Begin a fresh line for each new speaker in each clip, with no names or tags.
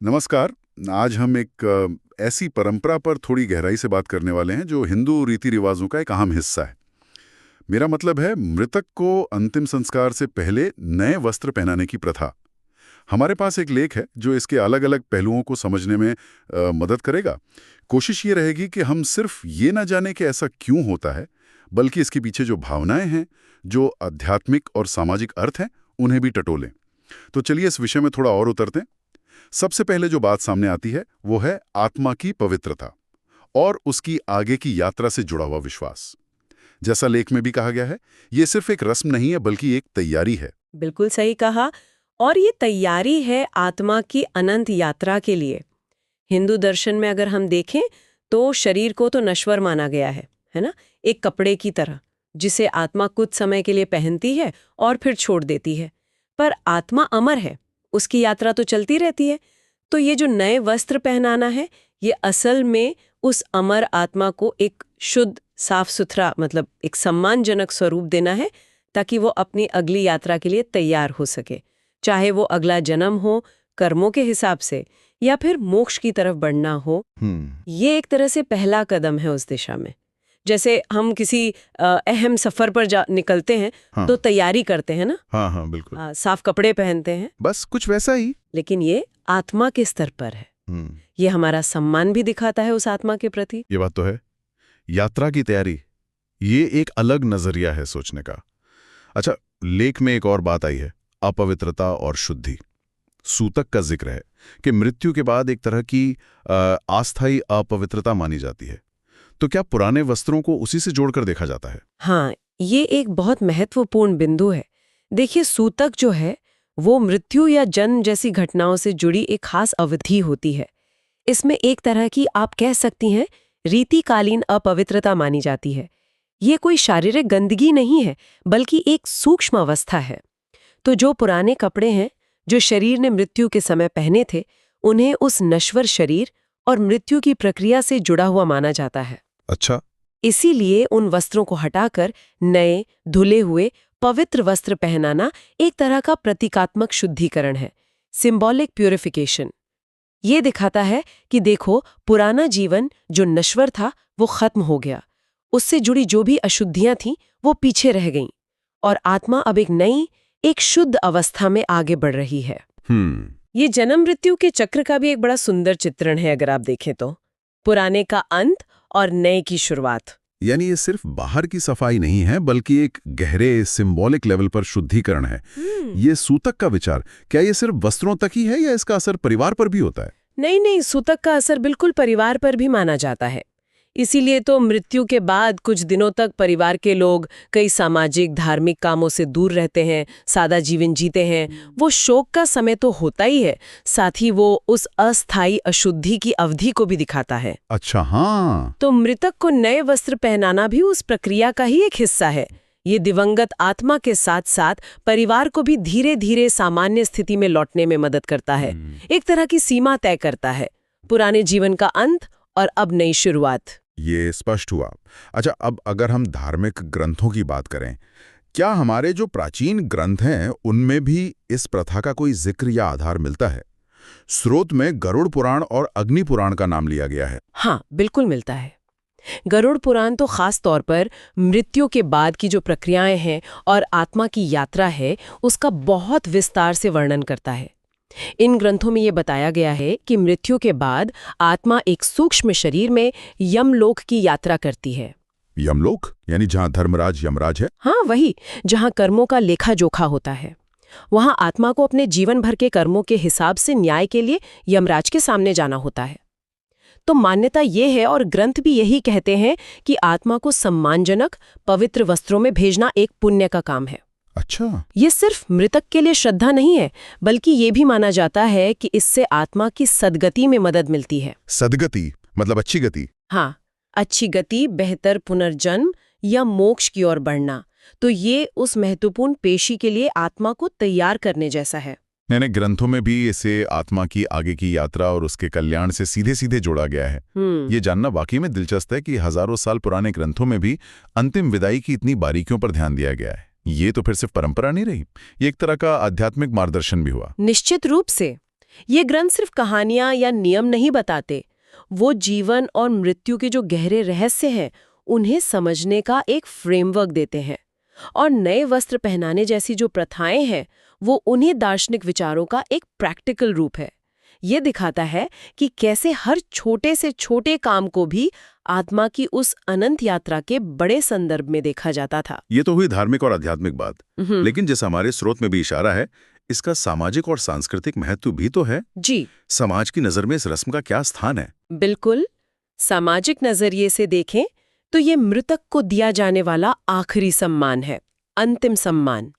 नमस्कार। आज हम एक ऐसी परंपरा पर थोड़ी गहराई से बात करने वाले हैं जो हिंदू रीति रिवाजों का एक अहम हिस्सा है। मेरा मतलब है मृतक को अंतिम संस्कार से पहले नए वस्त्र पहनाने की प्रथा। हमारे पास एक लेख है जो इसके अलग अलग पहलुओं को समझने में मदद करेगा। कोशिश ये रहेगी कि हम सिर्फ ये ना जाने कि ऐसा क्यों होता है, बल्कि इसके पीछे जो भावनाएं हैं, जो आध्यात्मिक और सामाजिक अर्थ हैं, उन्हें भी टटोलें। तो चलिए इस विषय में थोड़ा और उतरते हैं। सबसे पहले जो बात सामने आती है वो है आत्मा की पवित्रता और उसकी आगे की यात्रा से जुड़ा हुआ विश्वास। जैसा लेख में भी कहा गया है, ये सिर्फ एक रस्म नहीं है बल्कि एक तैयारी है।
बिल्कुल सही कहा। और ये तैयारी है आत्मा की अनंत यात्रा के लिए। हिंदू दर्शन में अगर हम देखें तो शरीर को तो नश्वर माना गया है ना, एक कपड़े की तरह जिसे आत्मा कुछ समय के लिए पहनती है और फिर छोड़ देती है। पर आत्मा अमर है, उसकी यात्रा तो चलती रहती है। तो ये जो नए वस्त्र पहनाना है, ये असल में उस अमर आत्मा को एक शुद्ध, साफ सुथरा, मतलब एक सम्मानजनक स्वरूप देना है, ताकि वो अपनी अगली यात्रा के लिए तैयार हो सके। चाहे वो अगला जन्म हो कर्मों के हिसाब से या फिर मोक्ष की तरफ बढ़ना हो। ये एक तरह से पहला कदम है उस दिशा में। जैसे हम किसी अहम सफर पर निकलते हैं।
हाँ।
तो तैयारी करते हैं ना।
हाँ हाँ बिल्कुल।
साफ कपड़े पहनते हैं।
बस कुछ वैसा ही।
लेकिन ये आत्मा के स्तर पर है। ये हमारा सम्मान भी दिखाता है उस आत्मा के प्रति।
ये बात तो है। यात्रा की तैयारी, ये एक अलग नजरिया है सोचने का। अच्छा, लेख में एक और बात आई है, अपवित्रता और शुद्धि। सूतक का जिक्र है कि मृत्यु के बाद एक तरह की अस्थायी अपवित्रता मानी जाती है। तो क्या पुराने वस्त्रों को उसी से जोड़कर देखा जाता है?
हाँ, ये एक बहुत महत्वपूर्ण बिंदु है। देखिए, सूतक जो है वो मृत्यु या जन्म जैसी घटनाओं से जुड़ी एक खास अवधि होती है। इसमें एक तरह की, आप कह सकती हैं, रीतिकालीन अपवित्रता मानी जाती है। ये कोई शारीरिक गंदगी नहीं है, बल्कि एक सूक्ष्म अवस्था है। तो जो पुराने कपड़े हैं जो शरीर ने मृत्यु के समय पहने थे, उन्हें उस नश्वर शरीर और मृत्यु की प्रक्रिया से जुड़ा हुआ माना जाता है।
अच्छा।
इसीलिए उन वस्त्रों को हटाकर नए, धुले हुए, पवित्र वस्त्र पहनाना एक तरह का प्रतीकात्मक शुद्धिकरण है, सिंबॉलिक प्यूरिफिकेशन। ये दिखाता है कि देखो, पुराना जीवन जो नश्वर था वो खत्म हो गया, उससे जुड़ी जो भी अशुद्धियां थीं वो पीछे रह गईं, और आत्मा अब एक नई, एक शुद्ध अवस्था में आगे बढ़ रही है। ये जन्म मृत्यु के चक्र का भी एक बड़ा सुंदर चित्रण है अगर आप देखें तो। पुराने का अंत और नए की शुरुआत।
यानी ये सिर्फ बाहर की सफाई नहीं है, बल्कि एक गहरे सिंबॉलिक लेवल पर शुद्धिकरण है। ये सूतक का विचार, क्या ये सिर्फ वस्त्रों तक ही है या इसका असर परिवार पर भी होता है?
नहीं, सूतक का असर बिल्कुल परिवार पर भी माना जाता है। इसीलिए तो मृत्यु के बाद कुछ दिनों तक परिवार के लोग कई सामाजिक, धार्मिक कामों से दूर रहते हैं, सादा जीवन जीते हैं। वो शोक का समय तो होता ही है, साथ ही वो उस अस्थायी अशुद्धि की अवधि को भी दिखाता है।
अच्छा, हाँ।
तो मृतक को नए वस्त्र पहनाना भी उस प्रक्रिया का ही एक हिस्सा है। ये दिवंगत आत्मा के साथ साथ परिवार को भी धीरे धीरे सामान्य स्थिति में लौटने में मदद करता है। एक तरह की सीमा तय करता है, पुराने जीवन का अंत और अब नई शुरुआत।
ये स्पष्ट हुआ। अच्छा, अब अगर हम धार्मिक ग्रंथों की बात करें, क्या हमारे जो प्राचीन ग्रंथ हैं उनमें भी इस प्रथा का कोई जिक्र या आधार मिलता है? स्रोत में गरुड़ पुराण और अग्नि पुराण का नाम लिया गया है।
हाँ, बिल्कुल मिलता है। गरुड़ पुराण तो खास तौर पर मृत्यु के बाद की जो प्रक्रियाएं हैं और आत्मा की यात्रा है, उसका बहुत विस्तार से वर्णन करता है। इन ग्रंथों में ये बताया गया है कि मृत्यु के बाद आत्मा एक सूक्ष्म शरीर में यमलोक की यात्रा करती है।
यमलोक यानी जहां धर्मराज यमराज है?
हाँ, वही, जहां कर्मों का लेखा जोखा होता है। वहां आत्मा को अपने जीवन भर के कर्मों के हिसाब से न्याय के लिए यमराज के सामने जाना होता है। तो मान्यता ये है, और ग्रंथ भी यही कहते हैं, कि आत्मा को सम्मानजनक, पवित्र वस्त्रों में भेजना एक पुण्य का काम है।
अच्छा।
ये सिर्फ मृतक के लिए श्रद्धा नहीं है, बल्कि ये भी माना जाता है कि इससे आत्मा की सद्गति में मदद मिलती है।
सद्गति मतलब अच्छी गति?
हाँ, अच्छी गति, बेहतर पुनर्जन्म या मोक्ष की ओर बढ़ना। तो ये उस महत्वपूर्ण पेशी के लिए आत्मा को तैयार करने जैसा है।
मैंने ग्रंथों में भी इसे आत्मा की आगे की यात्रा और उसके कल्याण से सीधे सीधे जोड़ा गया है। ये जानना वाकई में दिलचस्प है कि हजारों साल पुराने ग्रंथों में भी अंतिम विदाई की इतनी बारीकियों पर ध्यान दिया गया है। ये तो फिर सिर्फ परंपरा नहीं रही, ये एक तरह का आध्यात्मिक मार्गदर्शन भी हुआ।
निश्चित रूप से। ये ग्रंथ सिर्फ कहानियां या नियम नहीं बताते, वो जीवन और मृत्यु के जो गहरे रहस्य हैं उन्हें समझने का एक फ्रेमवर्क देते हैं। और नए वस्त्र पहनाने जैसी जो प्रथाएं हैं वो उन्हीं दार्शनिक विचारों का एक प्रैक्टिकल रूप है। ये दिखाता है कि कैसे हर छोटे से छोटे काम को भी आत्मा की उस अनंत यात्रा के बड़े संदर्भ में देखा जाता था।
ये तो हुई धार्मिक और आध्यात्मिक बात, लेकिन जैसा हमारे स्रोत में भी इशारा है, इसका सामाजिक और सांस्कृतिक महत्व भी तो है।
जी,
समाज की नजर में इस रस्म का क्या स्थान है?
बिल्कुल। सामाजिक नजरिए से देखें तो ये मृतक को दिया जाने वाला आखिरी सम्मान है, अंतिम सम्मान।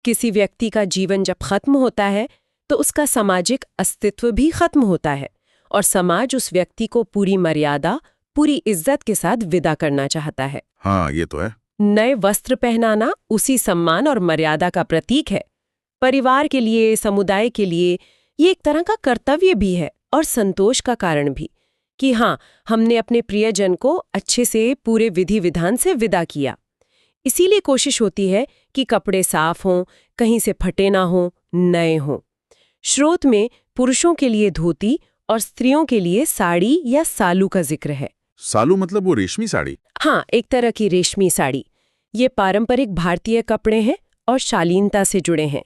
किसी व्यक्ति का जीवन जब खत्म होता है तो उसका सामाजिक अस्तित्व भी खत्म होता है और समाज उस व्यक्ति को पूरी मर्यादा, पूरी इज्जत के साथ विदा करना चाहता है।
हाँ, ये तो है।
नए वस्त्र पहनाना उसी सम्मान और मर्यादा का प्रतीक है। परिवार के लिए, समुदाय के लिए ये एक तरह का कर्तव्य भी है और संतोष का कारण भी कि हाँ, हमने अपने प्रियजन को अच्छे से पूरे विधि विधान से विदा किया। इसीलिए कोशिश होती है कि कपड़े साफ हों, कहीं से फटे ना हों, नए हों। श्रोत में पुरुषों के लिए धोती और स्त्रियों के लिए साड़ी या सालू का जिक्र है।
सालू मतलब वो रेशमी साड़ी?
हाँ, एक तरह की रेशमी साड़ी। ये पारंपरिक भारतीय कपड़े हैं और शालीनता से जुड़े हैं।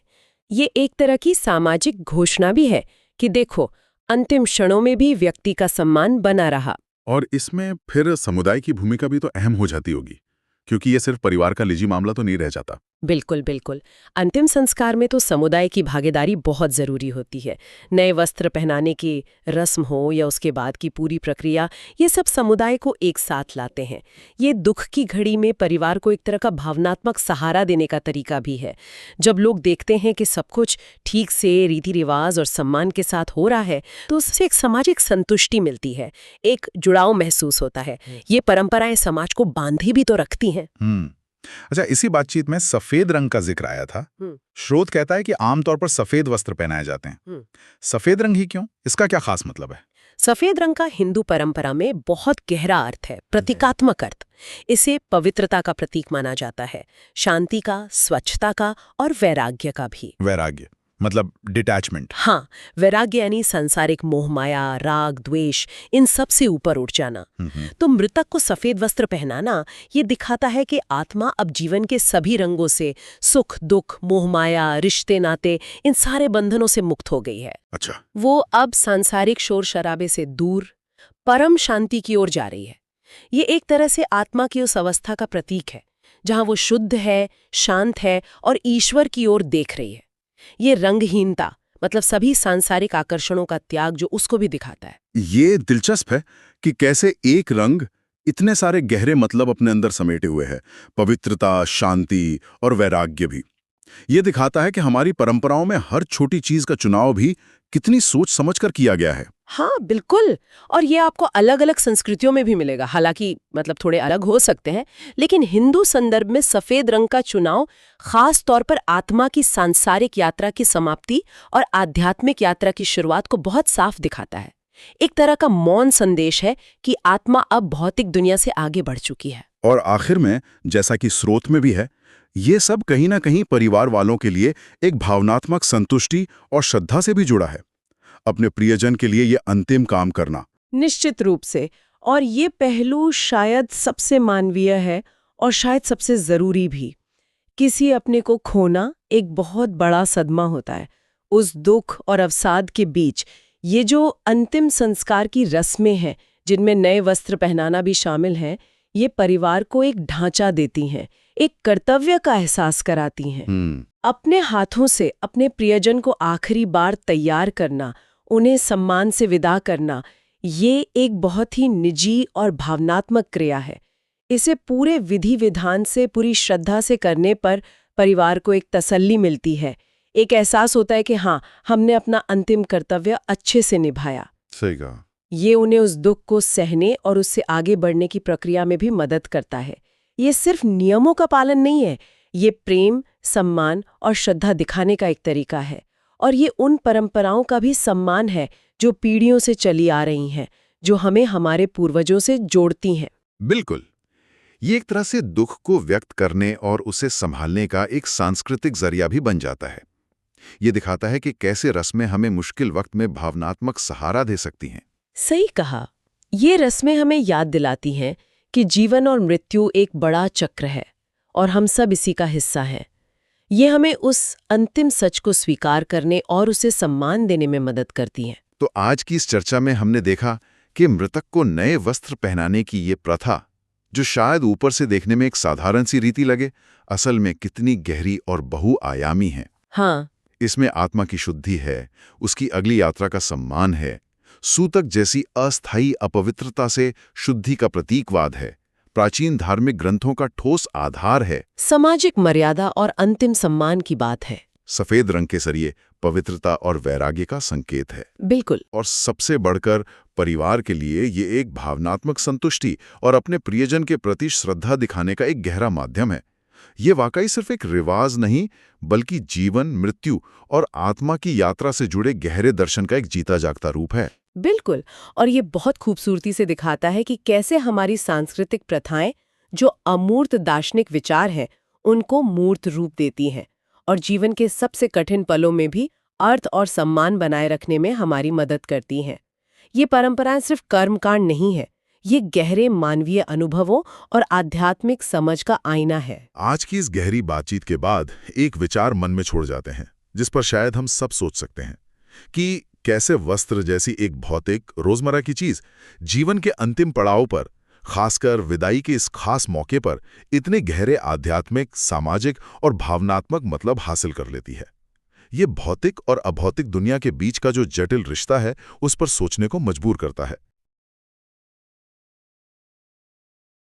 ये एक तरह की सामाजिक घोषणा भी है कि देखो, अंतिम क्षणों में भी व्यक्ति का सम्मान बना रहा।
और इसमें फिर समुदाय की भूमिका भी तो अहम हो जाती होगी, क्योंकि ये सिर्फ परिवार का निजी मामला तो नहीं रह जाता।
बिल्कुल बिल्कुल। अंतिम संस्कार में तो समुदाय की भागीदारी बहुत जरूरी होती है। नए वस्त्र पहनाने की रस्म हो या उसके बाद की पूरी प्रक्रिया, ये सब समुदाय को एक साथ लाते हैं। ये दुख की घड़ी में परिवार को एक तरह का भावनात्मक सहारा देने का तरीका भी है। जब लोग देखते हैं कि सब कुछ ठीक से रीति रिवाज और सम्मान के साथ हो रहा है तो उससे एक सामाजिक संतुष्टि मिलती है, एक जुड़ाव महसूस होता है। ये परंपराएं समाज को बांधे भी तो रखती हैं।
अच्छा, इसी बातचीत में सफेद रंग का जिक्र आया था। श्रोत कहता है कि आमतौर पर सफेद वस्त्र पहनाए जाते हैं। सफेद रंग ही क्यों? इसका क्या खास मतलब है?
सफेद रंग का हिंदू परंपरा में बहुत गहरा अर्थ है, प्रतीकात्मक अर्थ। इसे पवित्रता का प्रतीक माना जाता है, शांति का, स्वच्छता का और वैराग्य का भी।
वैराग्य मतलब डिटैचमेंट?
हाँ, वैराग्य यानी सांसारिक मोह माया, राग, द्वेष, इन सब से ऊपर उठ जाना। तो मृतक को सफेद वस्त्र पहनाना ये दिखाता है कि आत्मा अब जीवन के सभी रंगों से, सुख दुख, मोह माया, रिश्ते नाते, इन सारे बंधनों से मुक्त हो गई है।
अच्छा,
वो अब सांसारिक शोर शराबे से दूर परम शांति की ओर जा रही है। ये एक तरह से आत्मा की उस अवस्था का प्रतीक है जहां वो शुद्ध है, शांत है और ईश्वर की ओर देख रही है। ये रंगहीनता मतलब सभी सांसारिक आकर्षणों का त्याग जो उसको भी दिखाता है।
ये दिलचस्प है कि कैसे एक रंग इतने सारे गहरे मतलब अपने अंदर समेटे हुए है, पवित्रता, शांति और वैराग्य भी। ये दिखाता है कि हमारी परंपराओं में हर छोटी चीज का चुनाव भी कितनी सोच समझकर किया गया है।
हाँ बिल्कुल, और ये आपको अलग अलग संस्कृतियों में भी मिलेगा। हालांकि मतलब थोड़े अलग हो सकते हैं, लेकिन हिंदू संदर्भ में सफेद रंग का चुनाव खास तौर पर आत्मा की सांसारिक यात्रा की समाप्ति और आध्यात्मिक यात्रा की शुरुआत को बहुत साफ दिखाता है। एक तरह का मौन संदेश है कि आत्मा अब भौतिक दुनिया से आगे बढ़ चुकी है।
और आखिर में, जैसा कि स्रोत में भी है, ये सब कहीं ना कहीं परिवार वालों के लिए एक भावनात्मक संतुष्टि और श्रद्धा से भी जुड़ा है। अपने प्रियजन के लिए ये अंतिम काम करना।
निश्चित रूप से, और ये पहलू शायद सबसे मानवीय है और शायद सबसे जरूरी भी। किसी अपने को खोना एक बहुत बड़ा सदमा होता है। उस दुख और अवसाद के बीच ये जो अंतिम संस्कार की रस्में हैं, जिनमें नए वस्त्र पहनाना भी शामिल है, ये परिवार को एक ढांचा देती हैं, एक कर्तव्य का एहसास कराती हैं। अपने हाथों से अपने प्रियजन को आखिरी बार तैयार करना, उन्हें सम्मान से विदा करना, ये एक बहुत ही निजी और भावनात्मक क्रिया है। इसे पूरे विधि विधान से, पूरी श्रद्धा से करने पर परिवार को एक तसल्ली मिलती है, एक एहसास होता है कि हाँ, हमने अपना अंतिम कर्तव्य अच्छे से निभाया।
सही कहा।
ये उन्हें उस दुख को सहने और उससे आगे बढ़ने की प्रक्रिया में भी मदद करता है। ये सिर्फ नियमों का पालन नहीं है, ये प्रेम, सम्मान और श्रद्धा दिखाने का एक तरीका है। और ये उन परंपराओं का भी सम्मान है जो पीढ़ियों से चली आ रही हैं, जो हमें हमारे पूर्वजों से जोड़ती हैं।
बिल्कुल, ये एक तरह से दुख को व्यक्त करने और उसे संभालने का एक सांस्कृतिक जरिया भी बन जाता है।
ये दिखाता है कि कैसे रस्में हमें मुश्किल वक्त में भावनात्मक सहारा दे सकती हैं।
सही कहा। ये रस्में हमें याद दिलाती हैं कि जीवन और मृत्यु एक बड़ा चक्र है और हम सब इसी का हिस्सा हैं। ये हमें उस अंतिम सच को स्वीकार करने और उसे सम्मान देने में मदद करती हैं।
तो आज की इस चर्चा में हमने देखा कि मृतक को नए वस्त्र पहनाने की ये प्रथा, जो शायद ऊपर से देखने में एक साधारण सी रीति लगे, असल में कितनी गहरी और बहुआयामी है।
हाँ,
इसमें आत्मा की शुद्धि है, उसकी अगली यात्रा का सम्मान है, सूतक जैसी अस्थायी अपवित्रता से शुद्धि का प्रतीकवाद है, प्राचीन धार्मिक ग्रंथों का ठोस आधार है,
सामाजिक मर्यादा और अंतिम सम्मान की बात है।
सफेद रंग के जरिए पवित्रता और वैराग्य का संकेत है,
बिल्कुल।
और सबसे बढ़कर परिवार के लिए ये एक भावनात्मक संतुष्टि और अपने प्रियजन के प्रति श्रद्धा दिखाने का एक गहरा माध्यम है। ये वाकई सिर्फ एक रिवाज नहीं, बल्कि जीवन, मृत्यु और आत्मा की यात्रा से जुड़े गहरे दर्शन का एक जीता जागता रूप है।
बिल्कुल। और ये बहुत खूबसूरती से दिखाता है कि कैसे हमारी सांस्कृतिक प्रथाएं, जो अमूर्त दार्शनिक विचार हैं, उनको मूर्त रूप देती हैं और जीवन के सबसे कठिन पलों में भी अर्थ और सम्मान बनाए रखने में हमारी मदद करती हैं। ये परंपराएं सिर्फ कर्मकांड नहीं है, ये गहरे मानवीय अनुभवों और आध्यात्मिक समझ का आईना है।
आज की इस गहरी बातचीत के बाद एक विचार मन में छोड़ जाते हैं, जिस पर शायद हम सब सोच सकते हैं कि कैसे वस्त्र जैसी एक भौतिक, रोजमर्रा की चीज जीवन के अंतिम पड़ाव पर, खासकर विदाई के इस खास मौके पर, इतने गहरे आध्यात्मिक, सामाजिक और भावनात्मक मतलब हासिल कर लेती है। ये भौतिक और अभौतिक दुनिया के बीच का जो जटिल रिश्ता है, उस पर सोचने को मजबूर करता है।